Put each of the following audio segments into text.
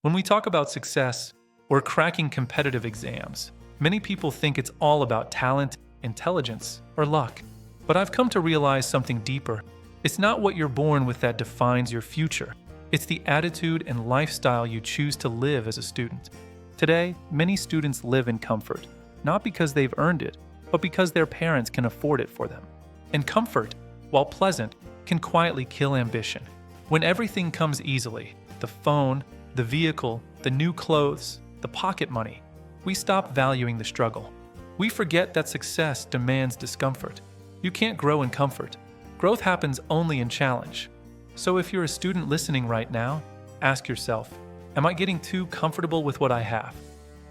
When we talk about success or cracking competitive exams, many people think it's all about talent, intelligence, or luck. But I've come to realize something deeper. It's not what you're born with that defines your future. It's the attitude and lifestyle you choose to live as a student. Today, many students live in comfort, not because they've earned it, but because their parents can afford it for them. And comfort, while pleasant, can quietly kill ambition. When everything comes easily, the phone, the vehicle, the new clothes, the pocket money, we stop valuing the struggle. We forget that success demands discomfort. You can't grow in comfort. Growth happens only in challenge. So if you're a student listening right now, ask yourself, am I getting too comfortable with what I have?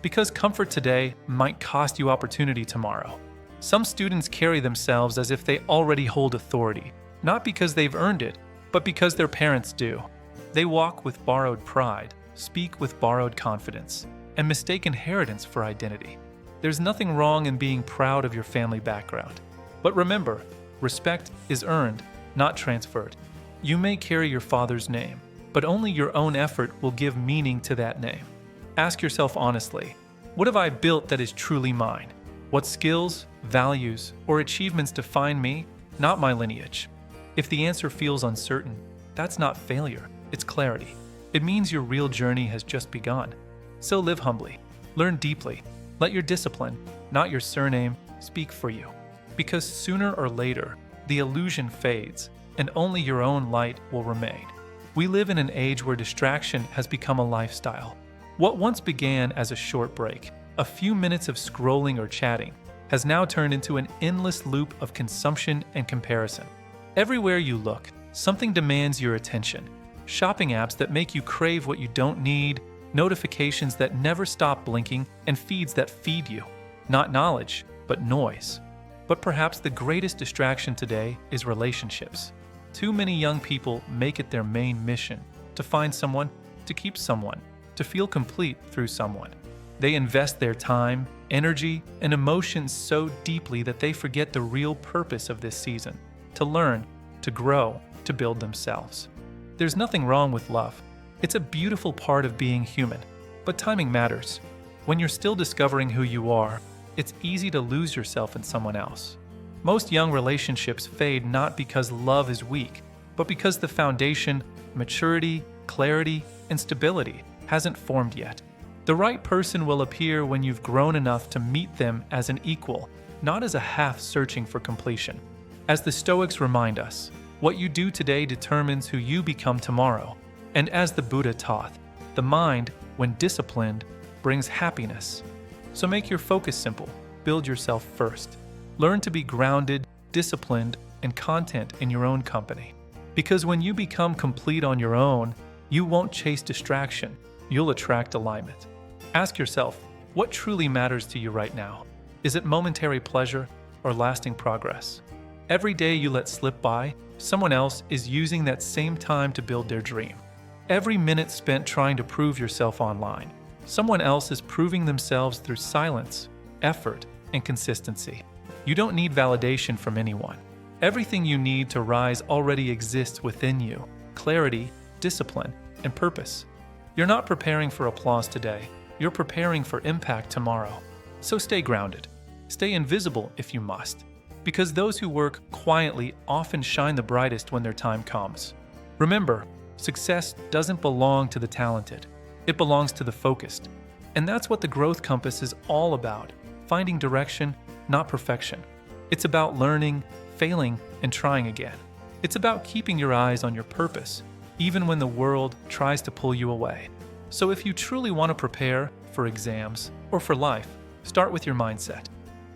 Because comfort today might cost you opportunity tomorrow. Some students carry themselves as if they already hold authority, not because they've earned it, but because their parents do. They walk with borrowed pride, speak with borrowed confidence, and mistake inheritance for identity. There's nothing wrong in being proud of your family background. But remember, respect is earned, not transferred. You may carry your father's name, but only your own effort will give meaning to that name. Ask yourself honestly, what have I built that is truly mine? What skills, values, or achievements define me, not my lineage? If the answer feels uncertain, that's not failure, it's clarity. It means your real journey has just begun. So live humbly, learn deeply, let your discipline, not your surname, speak for you. Because sooner or later, the illusion fades, and only your own light will remain. We live in an age where distraction has become a lifestyle. What once began as a short break, a few minutes of scrolling or chatting, has now turned into an endless loop of consumption and comparison. Everywhere you look, something demands your attention. Shopping apps that make you crave what you don't need, notifications that never stop blinking, and feeds that feed you. Not knowledge, but noise. But perhaps the greatest distraction today is relationships. Too many young people make it their main mission to find someone, to keep someone, to feel complete through someone. They invest their time, energy, and emotions so deeply that they forget the real purpose of this season: to learn, to grow, to build themselves. There's nothing wrong with love. It's a beautiful part of being human, but timing matters. When you're still discovering who you are, it's easy to lose yourself in someone else. Most young relationships fade not because love is weak, but because the foundation, maturity, clarity, and stability hasn't formed yet. The right person will appear when you've grown enough to meet them as an equal, not as a half searching for completion. As the Stoics remind us, what you do today determines who you become tomorrow. And as the Buddha taught, the mind, when disciplined, brings happiness. So make your focus simple. Build yourself first. Learn to be grounded, disciplined, and content in your own company. Because when you become complete on your own, you won't chase distraction. You'll attract alignment. Ask yourself, what truly matters to you right now? Is it momentary pleasure or lasting progress? Every day you let slip by, someone else is using that same time to build their dream. Every minute spent trying to prove yourself online, someone else is proving themselves through silence, effort, and consistency. You don't need validation from anyone. Everything you need to rise already exists within you: clarity, discipline, and purpose. You're not preparing for applause today. You're preparing for impact tomorrow. So stay grounded. Stay invisible if you must. Because those who work quietly often shine the brightest when their time comes. Remember, success doesn't belong to the talented. It belongs to the focused. And that's what the Growth Compass is all about: finding direction, not perfection. It's about learning, failing, and trying again. It's about keeping your eyes on your purpose, even when the world tries to pull you away. So if you truly want to prepare for exams or for life, start with your mindset.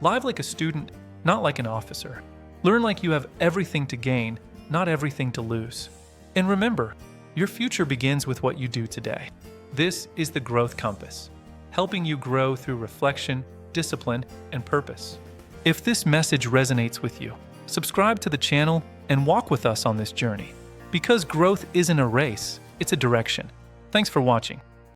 Live like a student, not like an officer. Learn like you have everything to gain, not everything to lose. And remember, your future begins with what you do today. This is the Growth Compass, helping you grow through reflection, discipline, and purpose. If this message resonates with you, subscribe to the channel and walk with us on this journey. Because growth isn't a race, it's a direction. Thanks for watching.